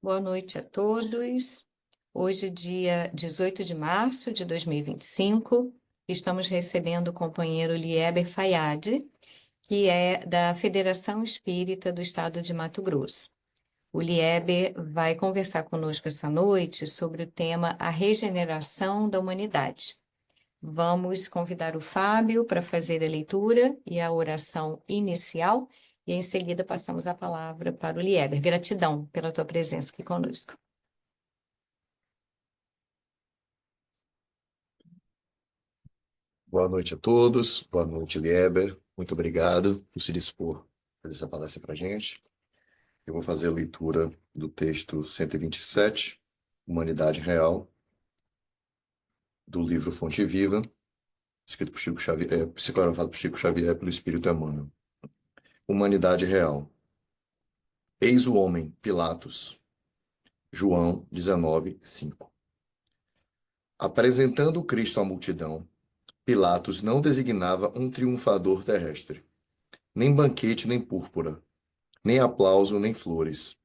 Boa noite a todos. Hoje, dia 18 de março de 2025, estamos recebendo o companheiro Lieber Fayad, que é da Federação Espírita do Estado de Mato Grosso. O Lieber vai conversar conosco essa noite sobre o tema A Regeneração da Humanidade. Vamos convidar o Fábio para fazer a leitura e a oração inicial, e em seguida passamos a palavra para o Lieber. Gratidão pela tua presença aqui conosco. Boa noite a todos, boa noite, Lieber. Muito obrigado por se dispor a fazer essa palestra para a gente. Eu vou fazer a leitura do texto 127, Humanidade Real, do livro Fonte Viva, escrito por Chico Xavier, psicografado por Chico Xavier pelo Espírito Emmanuel. Humanidade Real. Eis o homem, Pilatos, João 19:5. Apresentando Cristo à multidão, Pilatos não designava um triunfador terrestre, nem banquete, nem púrpura, nem aplauso, nem flores.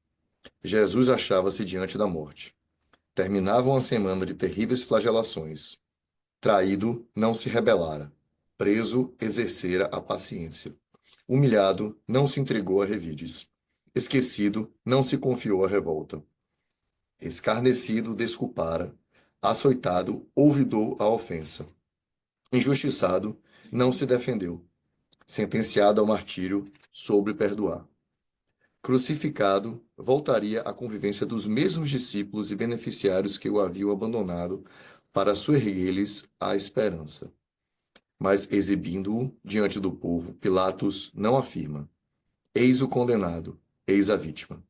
Jesus achava-se diante da morte. Terminava uma semana de terríveis flagelações. Traído, não se rebelara. Preso, exercera a paciência. Humilhado, não se entregou a revides. Esquecido, não se confiou à revolta. Escarnecido, desculpara. Açoitado, olvidou a ofensa. Injustiçado, não se defendeu. Sentenciado ao martírio, soube perdoar. Crucificado, voltaria à convivência dos mesmos discípulos e beneficiários que o haviam abandonado para soerguer-lhes a esperança. Mas, exibindo-o diante do povo, Pilatos não afirma: eis o condenado, eis a vítima.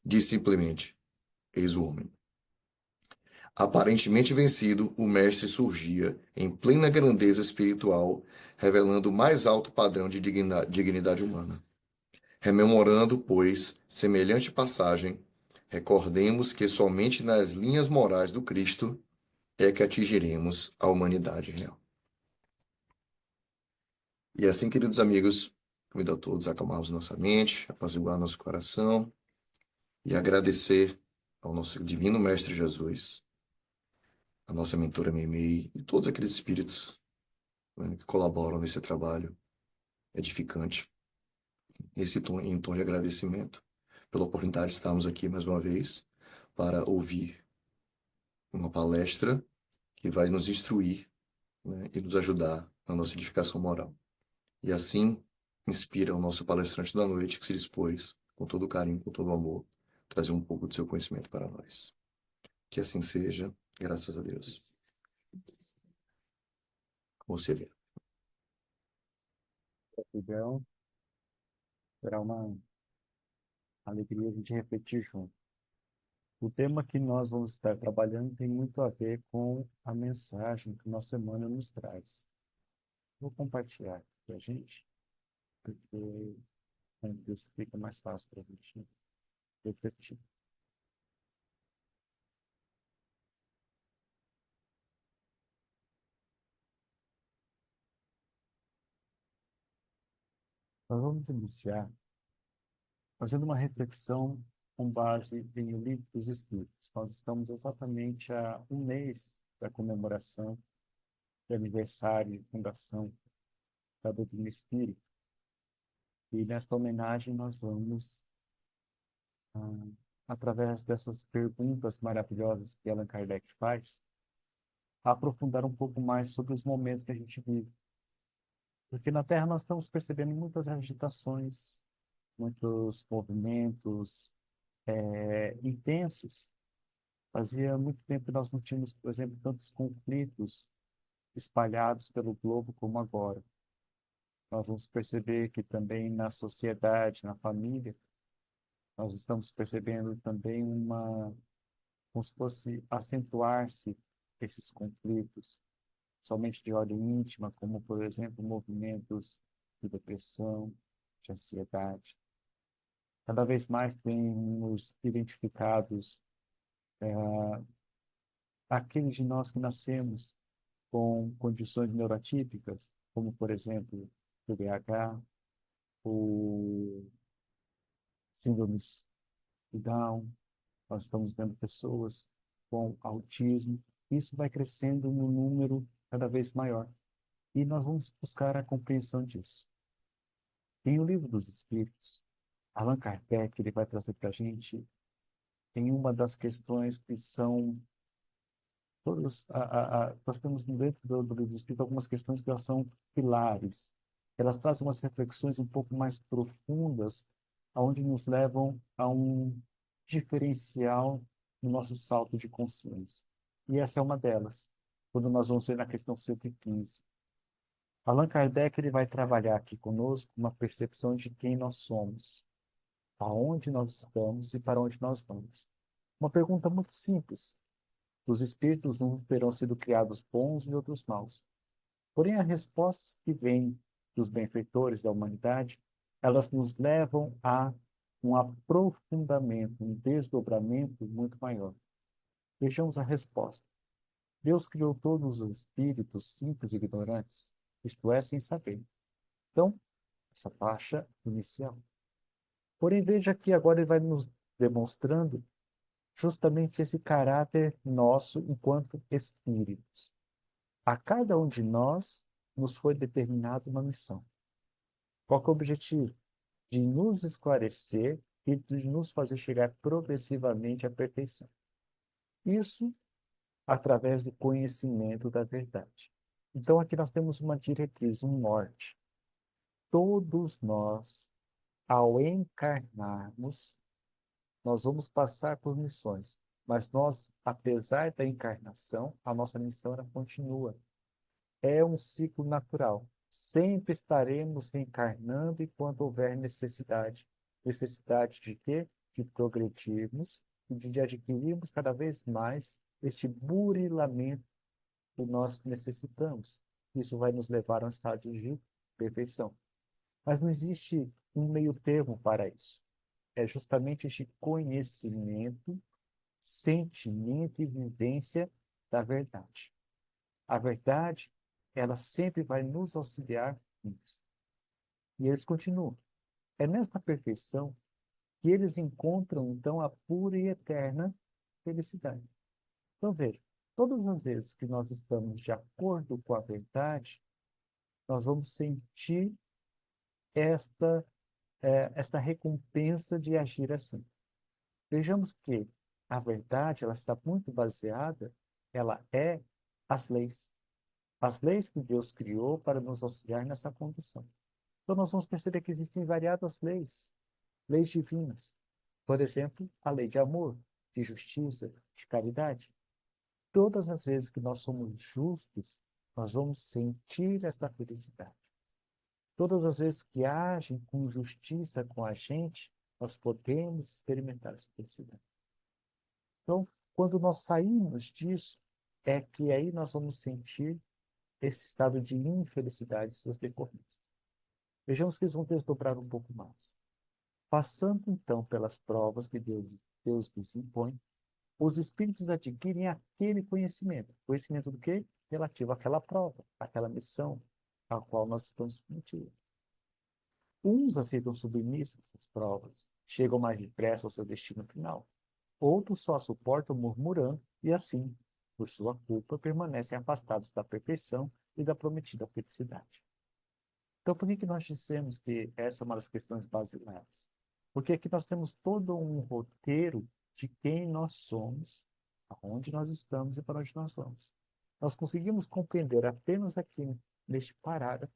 Diz simplesmente: eis o homem. Aparentemente vencido, o mestre surgia em plena grandeza espiritual, revelando o mais alto padrão de dignidade humana. Rememorando, pois, semelhante passagem, recordemos que somente nas linhas morais do Cristo é que atingiremos a humanidade real. E assim, queridos amigos, convido a todos a acalmarmos nossa mente, apaziguar nosso coração e agradecer ao nosso divino Mestre Jesus, a nossa mentora Meimei e todos aqueles espíritos, né, que colaboram nesse trabalho edificante, em tom de agradecimento pela oportunidade de estarmos aqui mais uma vez para ouvir uma palestra que vai nos instruir, né, e nos ajudar na nossa edificação moral. E assim inspira o nosso palestrante da noite que se dispôs, com todo carinho, com todo amor, trazer um pouco do seu conhecimento para nós. Que assim seja, graças a Deus. Você vê. Gratidão, será uma alegria a gente refletir junto. O tema que nós vamos estar trabalhando tem muito a ver com a mensagem que o nosso Emmanuel nos traz. Vou compartilhar aqui com a gente, porque isso fica mais fácil para a gente refletir. Nós vamos iniciar fazendo uma reflexão com base em O Livro dos Espíritos. Nós estamos exatamente a um mês da comemoração do aniversário de fundação da doutrina espírita. E nesta homenagem nós vamos, ah, através dessas perguntas maravilhosas que Allan Kardec faz, aprofundar um pouco mais sobre os momentos que a gente vive. Porque na Terra nós estamos percebendo muitas agitações, muitos movimentos intensos. Fazia muito tempo que nós não tínhamos, por exemplo, tantos conflitos espalhados pelo globo como agora. Nós vamos perceber que também na sociedade, na família, nós estamos percebendo também como se fosse acentuar-se esses conflitos, somente de ordem íntima, como, por exemplo, movimentos de depressão, de ansiedade. Cada vez mais temos identificados aqueles de nós que nascemos com condições neurotípicas, como, por exemplo, TDAH, ou síndromes de Down, Nós estamos vendo pessoas com autismo. Isso vai crescendo no número cada vez maior. E nós vamos buscar a compreensão disso. Em O Livro dos Espíritos, Allan Kardec ele vai trazer para a gente em uma das questões que são todas nós temos dentro do Livro dos Espíritos algumas questões que elas são pilares. Elas trazem umas reflexões um pouco mais profundas, aonde nos levam a um diferencial no nosso salto de consciência. E essa é uma delas, quando nós vamos ver na questão 115. Allan Kardec ele vai trabalhar aqui conosco uma percepção de quem nós somos, aonde nós estamos e para onde nós vamos. Uma pergunta muito simples. Os espíritos uns terão sido criados bons e outros maus. Porém, as respostas que vêm dos benfeitores da humanidade, elas nos levam a um aprofundamento, um desdobramento muito maior. Vejamos a resposta. Deus criou todos os espíritos simples e ignorantes, isto é, sem saber. Então, essa faixa inicial. Porém, veja que agora ele vai nos demonstrando justamente esse caráter nosso enquanto espíritos. A cada um de nós nos foi determinada uma missão. Qual que é o objetivo? De nos esclarecer e de nos fazer chegar progressivamente à perfeição. Isso através do conhecimento da verdade. Então, aqui nós temos uma diretriz, um norte. Todos nós, ao encarnarmos, nós vamos passar por missões, mas nós, apesar da encarnação, a nossa missão ela continua. É um ciclo natural. Sempre estaremos reencarnando enquanto houver necessidade. Necessidade de quê? De progredirmos e de adquirirmos cada vez mais este burilamento que nós necessitamos. Isso vai nos levar a um estado de perfeição. Mas não existe um meio termo para isso. É justamente este conhecimento, sentimento e vivência da verdade. A verdade, ela sempre vai nos auxiliar nisso. E eles continuam. É nesta perfeição que eles encontram, então, a pura e eterna felicidade. Então, veja, todas as vezes que nós estamos de acordo com a verdade, nós vamos sentir esta, esta recompensa de agir assim. Vejamos que a verdade, ela está muito baseada, ela é as leis. As leis que Deus criou para nos auxiliar nessa condição. Então, nós vamos perceber que existem variadas leis, leis divinas. Por exemplo, a lei de amor, de justiça, de caridade. Todas as vezes que nós somos justos, nós vamos sentir esta felicidade. Todas as vezes que agem com justiça com a gente, nós podemos experimentar essa felicidade. Então, quando nós saímos disso, é que aí nós vamos sentir esse estado de infelicidade e suas decorrências. Vejamos que eles vão desdobrar um pouco mais. Passando, então, pelas provas que Deus lhes impõe, os espíritos adquirem aquele conhecimento. Conhecimento do quê? Relativo àquela prova, àquela missão a qual nós estamos submetidos. Uns aceitam submissos às provas, chegam mais depressa ao seu destino final. Outros só suportam murmurando e, assim, por sua culpa, permanecem afastados da perfeição e da prometida felicidade. Então, por que nós dissemos que essa é uma das questões basilares? Porque aqui nós temos todo um roteiro de quem nós somos, aonde nós estamos e para onde nós vamos. Nós conseguimos compreender apenas aqui, neste parágrafo,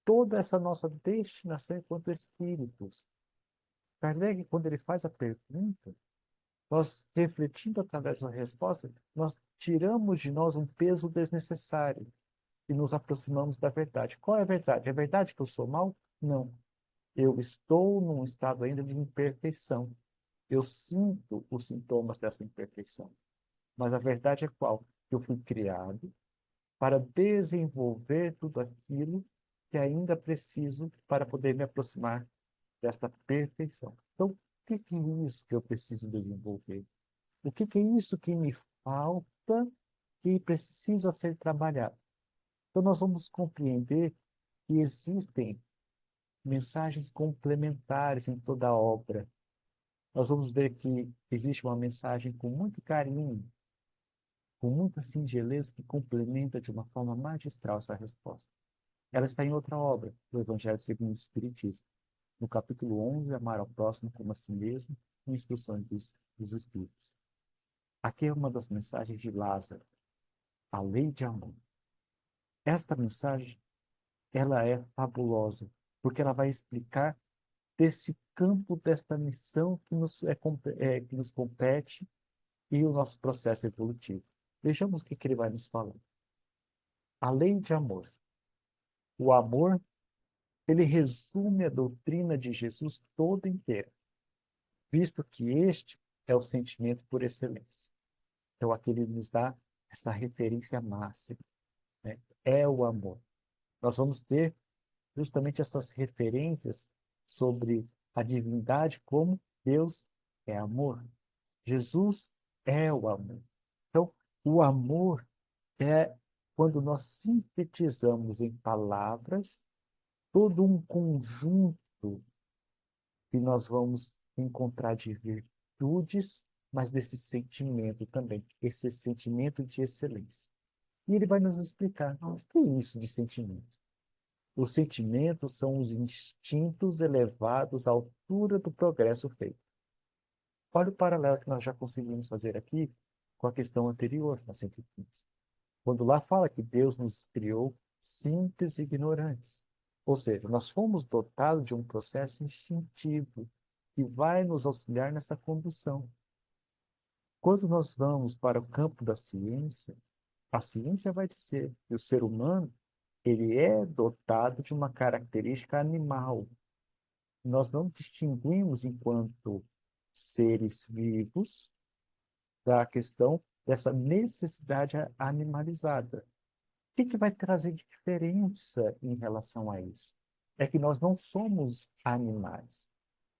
toda essa nossa destinação enquanto espíritos. Kardec, quando ele faz a pergunta, nós, refletindo através da resposta, nós tiramos de nós um peso desnecessário e nos aproximamos da verdade. Qual é a verdade? É verdade que eu sou mau? Não. Eu estou num estado ainda de imperfeição. Eu sinto os sintomas dessa imperfeição. Mas a verdade é qual? Eu fui criado para desenvolver tudo aquilo que ainda preciso para poder me aproximar desta perfeição. Então, o que é isso que eu preciso desenvolver? O que é isso que me falta, que precisa ser trabalhado? Então, nós vamos compreender que existem mensagens complementares em toda a obra. nós vamos ver que existe uma mensagem com muito carinho, com muita singeleza, que complementa de uma forma magistral essa resposta. Ela está em outra obra, do Evangelho segundo o Espiritismo. No capítulo 11, amar ao próximo como a si mesmo, com instruções dos Espíritos. Aqui é uma das mensagens de Lázaro, a lei de amor. Esta mensagem, ela é fabulosa, porque ela vai explicar desse campo, desta missão que nos compete e o nosso processo evolutivo. Vejamos o que ele vai nos falar. A lei de amor. O amor, ele resume a doutrina de Jesus toda inteira, visto que este é o sentimento por excelência. Então, aqui ele nos dá essa referência máxima, né? É o amor. Nós vamos ter justamente essas referências sobre a divindade como Deus é amor. Jesus é o amor. Então, o amor é quando nós sintetizamos em palavras todo um conjunto que nós vamos encontrar de virtudes, mas desse sentimento também, esse sentimento de excelência. E ele vai nos explicar o que é isso de sentimento. Os sentimentos são os instintos elevados à altura do progresso feito. Olha o paralelo que nós já conseguimos fazer aqui com a questão anterior, na 115. Quando lá fala que Deus nos criou simples e ignorantes. Ou seja, nós fomos dotados de um processo instintivo que vai nos auxiliar nessa condução. Quando nós vamos para o campo da ciência, a ciência vai dizer que o ser humano ele é dotado de uma característica animal. Nós não distinguimos enquanto seres vivos da questão dessa necessidade animalizada. O que vai trazer de diferença em relação a isso? É que nós não somos animais,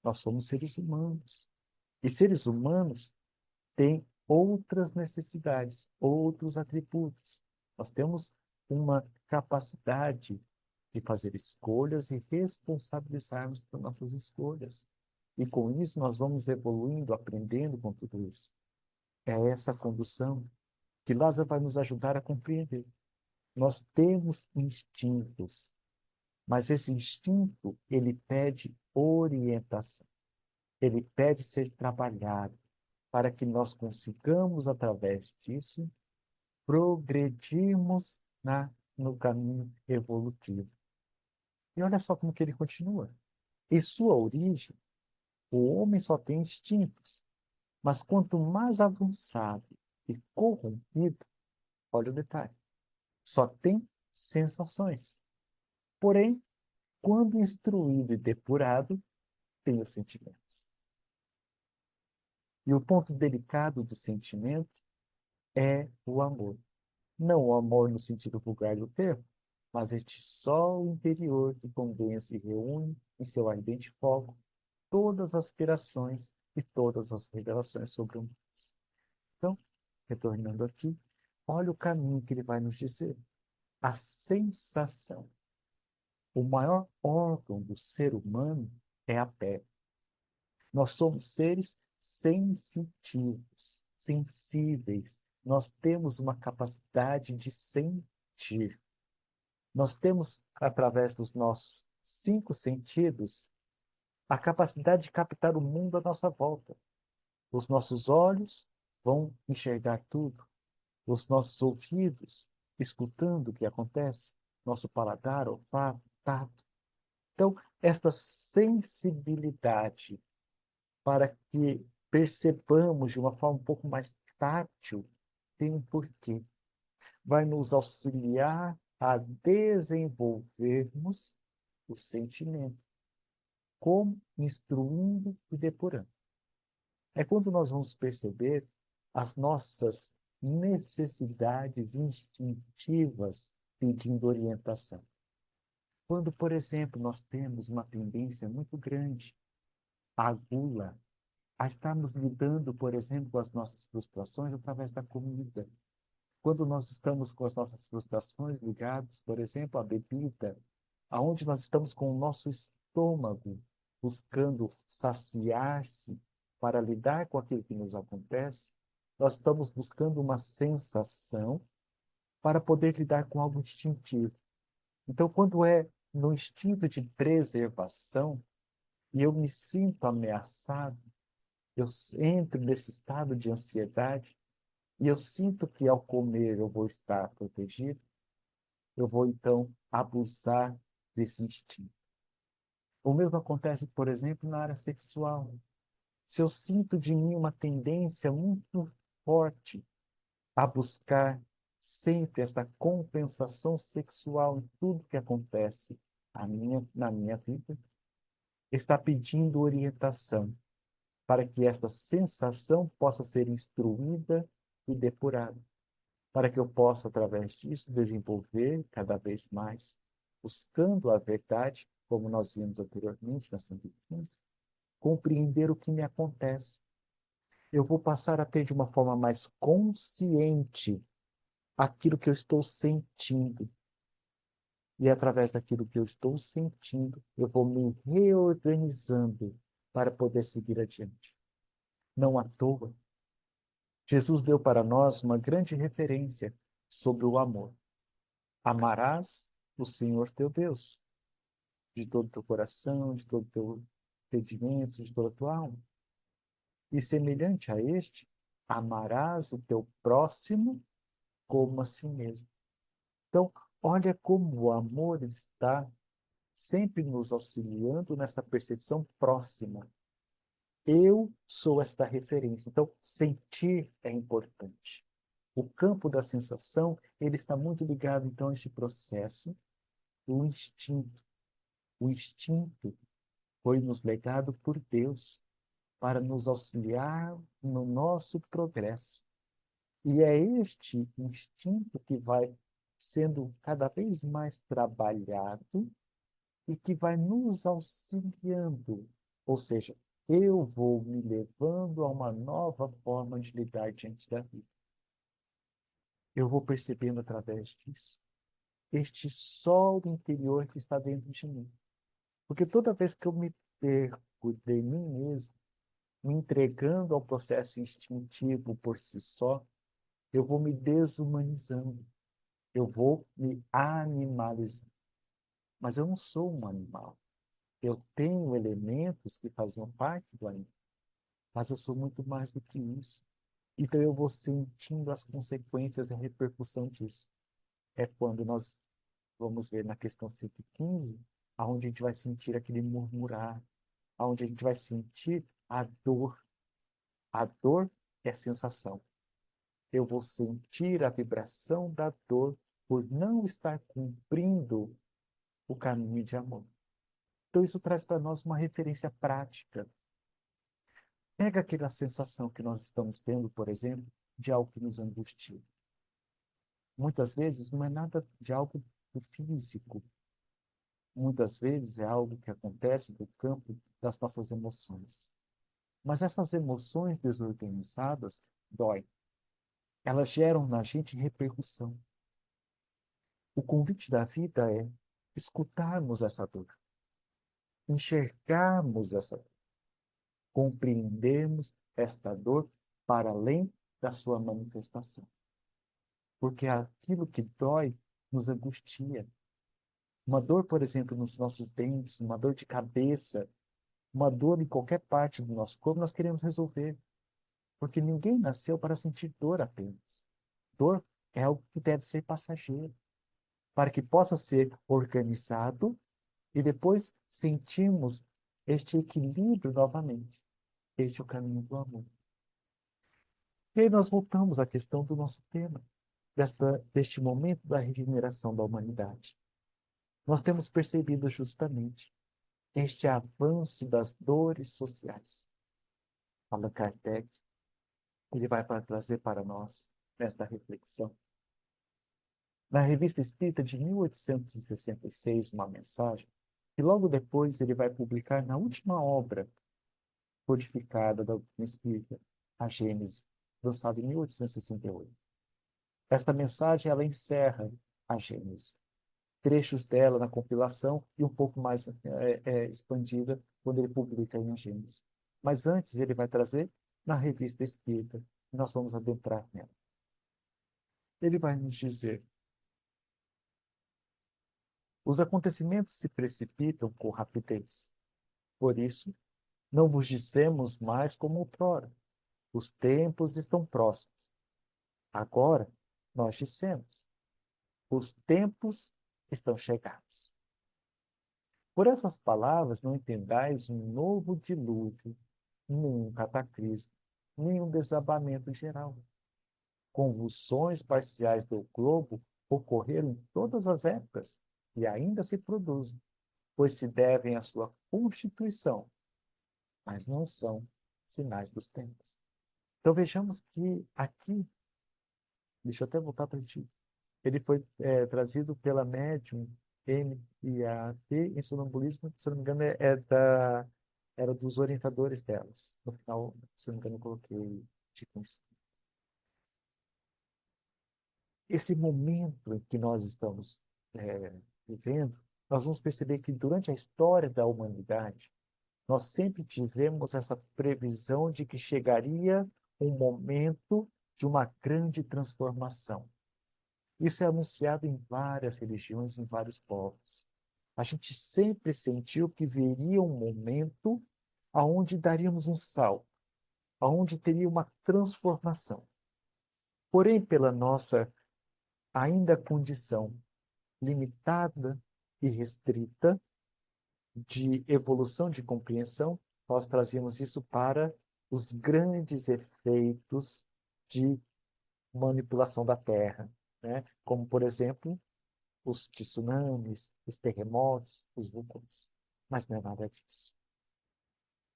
nós somos seres humanos. E seres humanos têm outras necessidades, outros atributos. Nós temos uma capacidade de fazer escolhas e responsabilizarmos por nossas escolhas. E com isso nós vamos evoluindo, aprendendo com tudo isso. É essa condução que Lázaro vai nos ajudar a compreender. Nós temos instintos, mas esse instinto, ele pede orientação. Ele pede ser trabalhado para que nós consigamos, através disso, progredirmos no caminho evolutivo. E olha só como que ele continua. Em sua origem, o homem só tem instintos, mas quanto mais avançado e corrompido, olha o detalhe, só tem sensações. Porém, quando instruído e depurado, tem os sentimentos. E o ponto delicado do sentimento é o amor. Não o amor no sentido vulgar do termo, mas este sol interior que condensa e reúne em seu ardente foco todas as aspirações e todas as revelações sobre o mundo. Então, retornando aqui, olha o caminho que ele vai nos dizer. A sensação. O maior órgão do ser humano é a pele. Nós somos seres sensitivos, sensíveis. Nós temos uma capacidade de sentir. Nós temos, através dos nossos 5 sentidos, a capacidade de captar o mundo à nossa volta. Os nossos olhos vão enxergar tudo. Os nossos ouvidos, escutando o que acontece. Nosso paladar, olfato, tato. Então, esta sensibilidade para que percebamos de uma forma um pouco mais tátil tem um porquê. Vai nos auxiliar a desenvolvermos o sentimento, como instruindo e depurando. É quando nós vamos perceber as nossas necessidades instintivas pedindo orientação. Quando, por exemplo, nós temos uma tendência muito grande à gula, a estarmos lidando, por exemplo, com as nossas frustrações através da comida. Quando nós estamos com as nossas frustrações ligadas, por exemplo, à bebida, aonde nós estamos com o nosso estômago buscando saciar-se para lidar com aquilo que nos acontece, nós estamos buscando uma sensação para poder lidar com algo instintivo. Então, quando é no instinto de preservação e eu me sinto ameaçado, eu entro nesse estado de ansiedade e eu sinto que ao comer eu vou estar protegido, eu vou então abusar desse instinto. O mesmo acontece, por exemplo, na área sexual. Se eu sinto de mim uma tendência muito forte a buscar sempre esta compensação sexual em tudo que acontece na minha vida, está pedindo orientação para que esta sensação possa ser instruída e depurada, para que eu possa, através disso, desenvolver cada vez mais, buscando a verdade, como nós vimos anteriormente na Santa Doutrina, compreender o que me acontece. Eu vou passar a ter de uma forma mais consciente aquilo que eu estou sentindo. E através daquilo que eu estou sentindo, eu vou me reorganizando para poder seguir adiante. Não à toa, Jesus deu para nós uma grande referência sobre o amor. Amarás o Senhor teu Deus de todo o teu coração, de todo o teu entendimento, de toda a tua alma. E semelhante a este, amarás o teu próximo como a si mesmo. Então, olha como o amor está sempre nos auxiliando nessa percepção próxima. Eu sou esta referência. Então, sentir é importante. O campo da sensação, ele está muito ligado, então, a este processo do instinto. O instinto foi nos legado por Deus para nos auxiliar no nosso progresso. E é este instinto que vai sendo cada vez mais trabalhado e que vai nos auxiliando. Ou seja, eu vou me levando a uma nova forma de lidar diante da vida. Eu vou percebendo através disso este sol interior que está dentro de mim. Porque toda vez que eu me perco de mim mesmo, me entregando ao processo instintivo por si só, eu vou me desumanizando, eu vou me animalizando. Mas eu não sou um animal. Eu tenho elementos que faziam parte do animal, mas eu sou muito mais do que isso. Então eu vou sentindo as consequências e a repercussão disso. É quando nós vamos ver na questão 115, aonde a gente vai sentir aquele murmurar, aonde a gente vai sentir a dor. A dor é sensação. Eu vou sentir a vibração da dor por não estar cumprindo o caminho de amor. Então, isso traz para nós uma referência prática. Pega aquela sensação que nós estamos tendo, por exemplo, de algo que nos angustia. Muitas vezes não é nada de algo do físico. Muitas vezes é algo que acontece no campo das nossas emoções. Mas essas emoções desorganizadas doem. Elas geram na gente repercussão. O convite da vida é escutarmos essa dor, enxergarmos essa dor, compreendermos esta dor para além da sua manifestação. Porque aquilo que dói nos angustia. Uma dor, por exemplo, nos nossos dentes, uma dor de cabeça, uma dor em qualquer parte do nosso corpo, nós queremos resolver. Porque ninguém nasceu para sentir dor apenas. Dor é algo que deve ser passageiro, para que possa ser organizado e depois sentirmos este equilíbrio novamente. Este é o caminho do amor. E aí nós voltamos à questão do nosso tema, deste momento da regeneração da humanidade. Nós temos percebido justamente este avanço das dores sociais. Allan Kardec, ele vai trazer para nós, nesta reflexão, na Revista Espírita de 1866, uma mensagem, e logo depois ele vai publicar na última obra codificada da doutrina espírita, a Gênese, lançada em 1868. Esta mensagem, ela encerra a Gênese. Trechos dela na compilação e um pouco mais expandida quando ele publica em a Gênese. Mas antes ele vai trazer na revista Espírita, e nós vamos adentrar nela. Ele vai nos dizer: os acontecimentos se precipitam com rapidez. Por isso, não vos dissemos mais como outrora. Os tempos estão próximos. Agora, nós dissemos: os tempos estão chegados. Por essas palavras, não entendais um novo dilúvio, nenhum cataclismo, nenhum desabamento geral. Convulsões parciais do globo ocorreram em todas as épocas e ainda se produzem, pois se devem à sua constituição, mas não são sinais dos tempos. Então vejamos que aqui, deixa eu até voltar para ti, ele foi trazido pela médium MIAT em sonambulismo, se não me engano, era dos orientadores delas. No final, se não me engano, eu coloquei tipo em cima. Esse momento em que nós estamos vivendo, nós vamos perceber que durante a história da humanidade, nós sempre tivemos essa previsão de que chegaria um momento de uma grande transformação. Isso é anunciado em várias religiões, em vários povos. A gente sempre sentiu que viria um momento aonde daríamos um salto, aonde teria uma transformação. Porém, pela nossa ainda condição limitada e restrita de evolução de compreensão, nós trazíamos isso para os grandes efeitos de manipulação da Terra, né? Como, por exemplo, os tsunamis, os terremotos, os vulcões. Mas não é nada disso.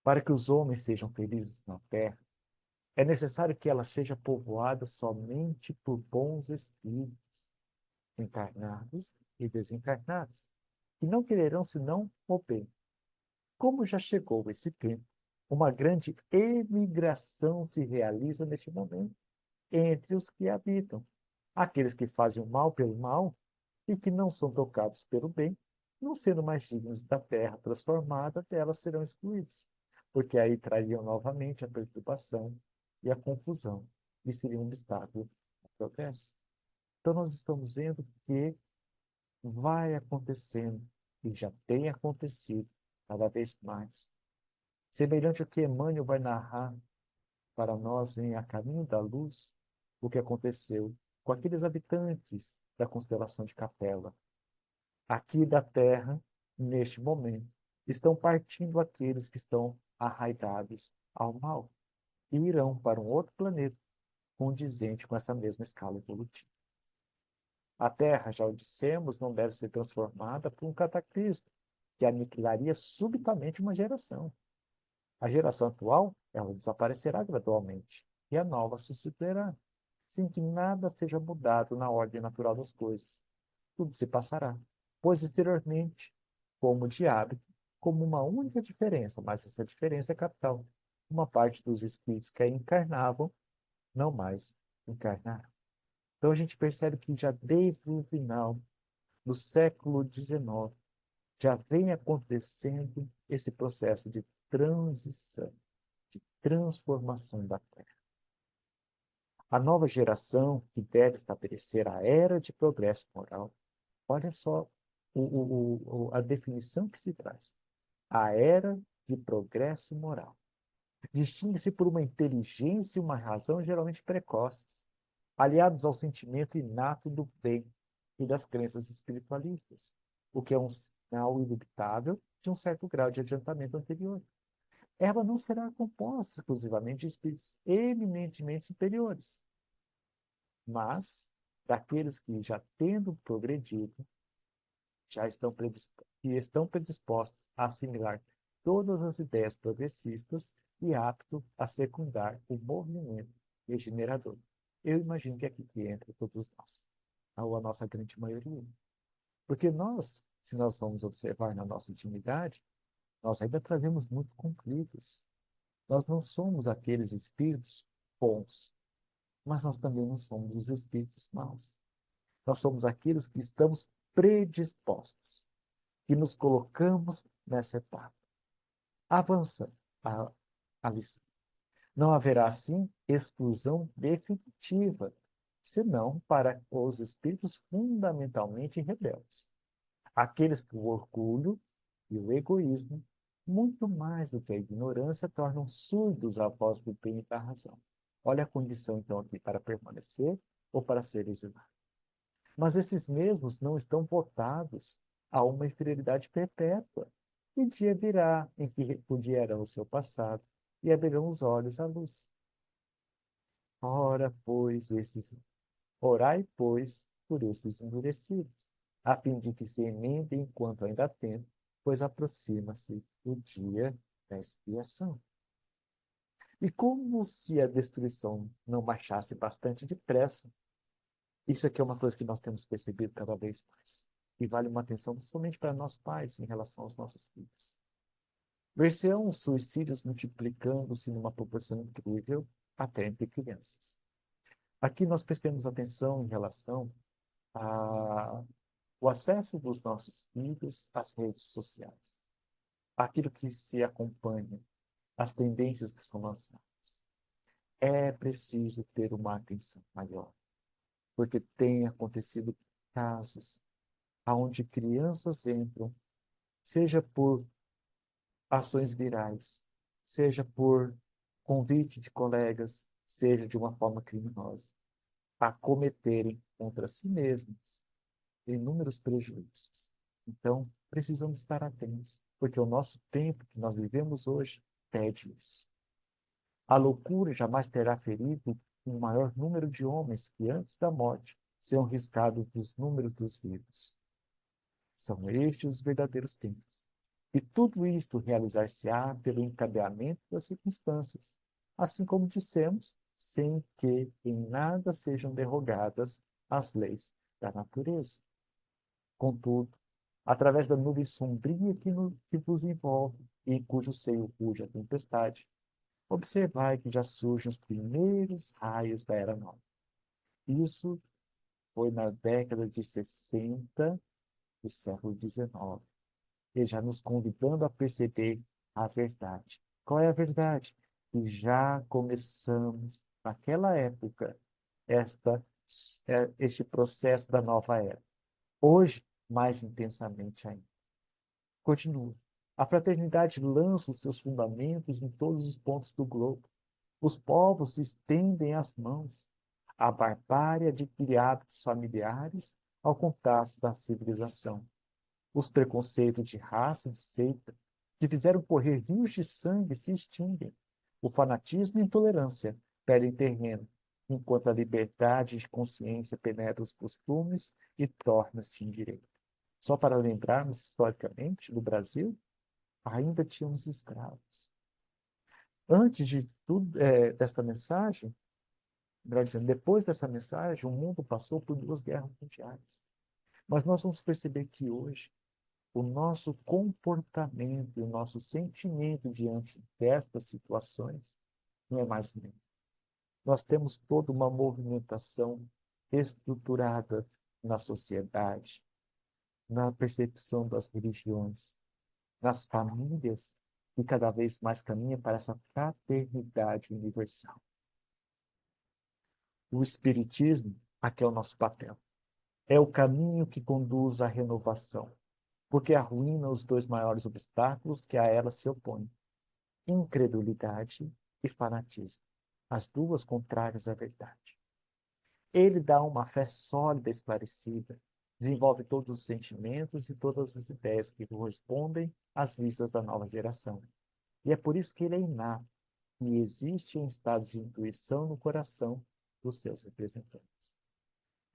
Para que os homens sejam felizes na Terra, é necessário que ela seja povoada somente por bons espíritos, encarnados e desencarnados, que não quererão senão o bem. Como já chegou esse tempo, uma grande emigração se realiza neste momento entre os que habitam. Aqueles que fazem o mal pelo mal e que não são tocados pelo bem, não sendo mais dignos da terra transformada, delas serão excluídos, porque aí trariam novamente a perturbação e a confusão, e seria um obstáculo ao progresso. Então nós estamos vendo que vai acontecendo, e já tem acontecido cada vez mais. Semelhante ao que Emmanuel vai narrar para nós em A Caminho da Luz, o que aconteceu com aqueles habitantes da constelação de Capela. Aqui da Terra, neste momento, estão partindo aqueles que estão arraigados ao mal e irão para um outro planeta condizente com essa mesma escala evolutiva. A Terra, já o dissemos, não deve ser transformada por um cataclismo que aniquilaria subitamente uma geração. A geração atual, ela desaparecerá gradualmente e a nova substituirá, sem que nada seja mudado na ordem natural das coisas. Tudo se passará, pois exteriormente, como de hábito, como uma única diferença, mas essa diferença é capital. Uma parte dos espíritos que aí encarnavam, não mais encarnaram. Então a gente percebe que já desde o final do século XIX, já vem acontecendo esse processo de transição, de transformação da Terra. A nova geração que deve estabelecer a era de progresso moral, olha só a definição que se traz. A era de progresso moral. Distingue-se por uma inteligência e uma razão geralmente precoces, aliados ao sentimento inato do bem e das crenças espiritualistas, o que é um sinal indubitável de um certo grau de adiantamento anterior. Ela não será composta exclusivamente de espíritos eminentemente superiores, mas daqueles que, já tendo progredido, estão predispostos a assimilar todas as ideias progressistas e aptos a secundar o movimento regenerador. Eu imagino que aqui que entra todos nós, ou a nossa grande maioria. Porque nós, se nós vamos observar na nossa intimidade, nós ainda trazemos muito conflitos. Nós não somos aqueles espíritos bons, mas nós também não somos os espíritos maus. Nós somos aqueles que estamos predispostos, que nos colocamos nessa etapa. Avança a lição. Não haverá, assim, exclusão definitiva, senão para os espíritos fundamentalmente rebeldes. Aqueles que o orgulho e o egoísmo, muito mais do que a ignorância, tornam surdos à voz do bem e da razão. Olha a condição, então, aqui para permanecer ou para ser exilado. Mas esses mesmos não estão votados a uma inferioridade perpétua. E dia virá em que repudiarão o seu passado e abrirão os olhos à luz. Ora, pois, orai, pois, por esses endurecidos, a fim de que se emendem enquanto ainda há tempo, pois aproxima-se o dia da expiação. E como se a destruição não marchasse bastante depressa, isso aqui é uma coisa que nós temos percebido cada vez mais. E vale uma atenção principalmente para nós pais em relação aos nossos filhos. Ver-se-ão os suicídios multiplicando-se numa proporção incrível até entre crianças. Aqui nós prestemos atenção em relação ao acesso dos nossos filhos às redes sociais, aquilo que se acompanha, as tendências que são lançadas. É preciso ter uma atenção maior, porque tem acontecido casos onde crianças entram, seja por ações virais, seja por convite de colegas, seja de uma forma criminosa, a cometerem contra si mesmos inúmeros prejuízos. Então, precisamos estar atentos, porque o nosso tempo que nós vivemos hoje pede isso. A loucura jamais terá ferido um maior número de homens que antes da morte serão riscados dos números dos vivos. São estes os verdadeiros tempos. E tudo isto realizar-se-á pelo encadeamento das circunstâncias, assim como dissemos, sem que em nada sejam derrogadas as leis da natureza. Contudo, através da nuvem sombria que vos envolve e em cujo seio ruge a tempestade, observai que já surgem os primeiros raios da Era Nova. Isso foi na década de 60 do século XIX, e já nos convidando a perceber a verdade. Qual é a verdade? Que já começamos, naquela época, este processo da nova era. Hoje, mais intensamente ainda. Continua. A fraternidade lança os seus fundamentos em todos os pontos do globo. Os povos se estendem as mãos. A barbárie adquire hábitos familiares ao contato da civilização. Os preconceitos de raça e de seita, que fizeram correr rios de sangue, se extinguem. O fanatismo e a intolerância perdem terreno, enquanto a liberdade de consciência penetra os costumes e torna-se indireita. Só para lembrarmos historicamente, no Brasil, ainda tínhamos escravos. Antes de tudo, dessa mensagem, melhor dizendo, depois dessa mensagem, o mundo passou por 2 guerras mundiais. Mas nós vamos perceber que hoje, o nosso comportamento e o nosso sentimento diante destas situações não é mais o mesmo. Nós temos toda uma movimentação estruturada na sociedade, na percepção das religiões, nas famílias, que cada vez mais caminha para essa fraternidade universal. O Espiritismo, aqui é o nosso papel, é o caminho que conduz à renovação, porque arruína os 2 maiores obstáculos que a ela se opõem: incredulidade e fanatismo, as 2 contrárias à verdade. Ele dá uma fé sólida e esclarecida, desenvolve todos os sentimentos e todas as ideias que correspondem às vistas da nova geração. E é por isso que ele é inato e existe em estado de intuição no coração dos seus representantes.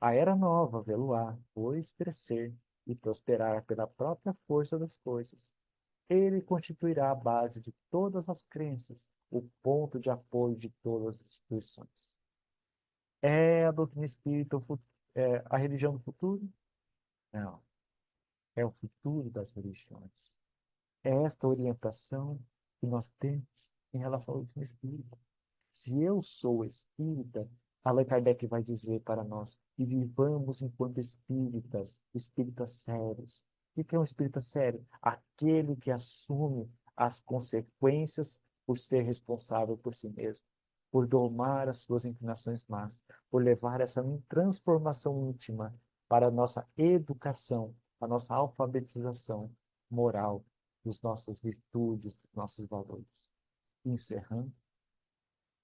A era nova vê-lo-á, pois, crescer e prosperar pela própria força das coisas. Ele constituirá a base de todas as crenças, o ponto de apoio de todas as instituições. É a doutrina espírita a religião do futuro? Não. É o futuro das religiões. É esta orientação que nós temos em relação à doutrina espírita. Se eu sou espírita, Allan Kardec vai dizer para nós que vivamos enquanto espíritas, espíritas sérios. O que é um espírita sério? Aquele que assume as consequências por ser responsável por si mesmo, por domar as suas inclinações más, por levar essa transformação íntima para a nossa educação, a nossa alfabetização moral, dos nossas virtudes, dos nossos valores. Encerrando,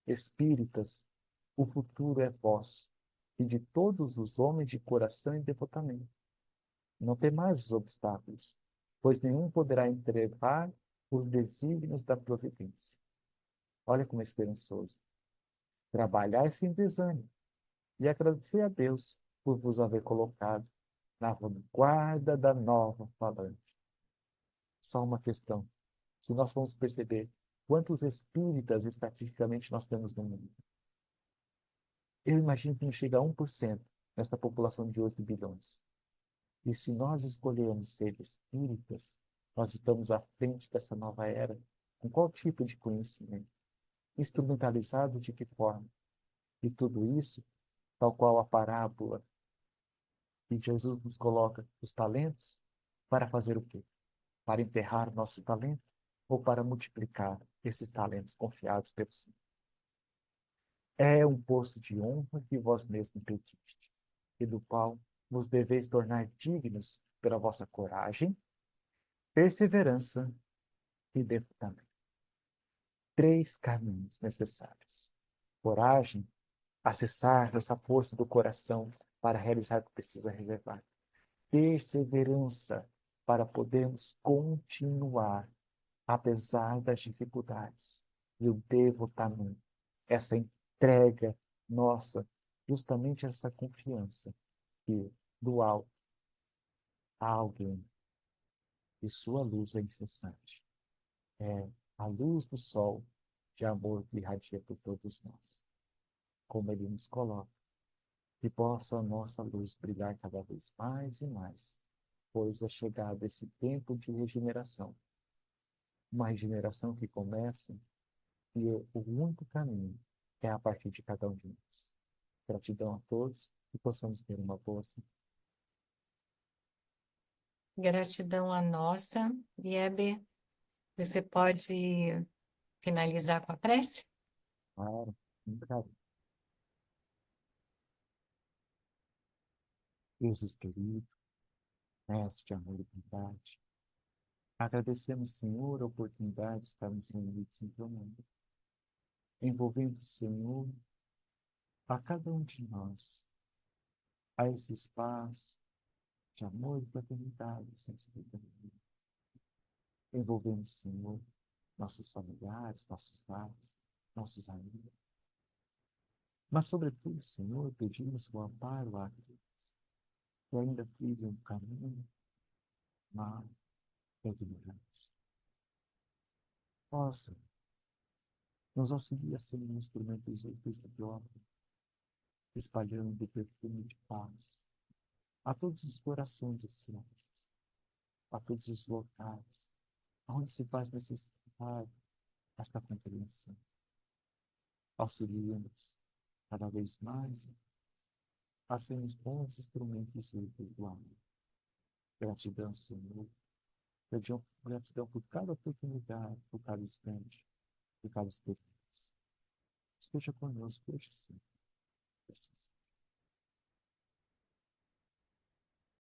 espíritas, o futuro é vosso e de todos os homens de coração e devotamento. Não temais os obstáculos, pois nenhum poderá entrevar os desígnios da providência. Olha como é esperançoso. Trabalhar sem desânimo e agradecer a Deus por vos haver colocado na vanguarda da nova falante. Só uma questão. Se nós formos perceber quantos espíritas estatisticamente nós temos no mundo, eu imagino que não chega a 1% nesta população de 8 bilhões. E se nós escolhermos ser espíritas, nós estamos à frente dessa nova era. Com qual tipo de conhecimento? Instrumentalizado de que forma? E tudo isso, tal qual a parábola que Jesus nos coloca, os talentos, para fazer o quê? Para enterrar nosso talento ou para multiplicar esses talentos confiados pelo Senhor? É um posto de honra que vós mesmos pedistes, e do qual vos deveis tornar dignos pela vossa coragem, perseverança e devotamento. 3 caminhos necessários. Coragem, acessar essa força do coração para realizar o que precisa reservar. Perseverança, para podermos continuar, apesar das dificuldades. E o devotamento, essa entrega nossa, justamente essa confiança que do alto há alguém e sua luz é incessante. É a luz do sol de amor que irradia por todos nós. Como ele nos coloca, que possa a nossa luz brilhar cada vez mais e mais, pois é chegado esse tempo de regeneração. Uma regeneração que começa e o único caminho é a partir de cada um de nós. Gratidão a todos e possamos ter uma boa semana. Gratidão a nossa. Lieber, você pode finalizar com a prece? Claro, obrigado. Jesus querido, mestre de amor e bondade, agradecemos, Senhor, a oportunidade de estarmos reunidos em teu nome, envolvendo, Senhor, a cada um de nós, a esse espaço de amor e fraternidade, sensibilidade, envolvendo, Senhor, nossos familiares, nossos lares, nossos amigos. Mas, sobretudo, Senhor, pedimos o amparo àqueles que ainda trilham um caminho mal e ignorantes. Possa nos auxilia a ser um instrumento úteis da tua obra, espalhando o perfume de paz a todos os corações ansiosos, a todos os locais onde se faz necessário esta compreensão. Auxilia-nos cada vez mais a sermos bons instrumentos úteis do amor. Gratidão, Senhor. Gratidão por cada oportunidade, por cada instante, por cada experiência. Esteja conosco hoje sempre.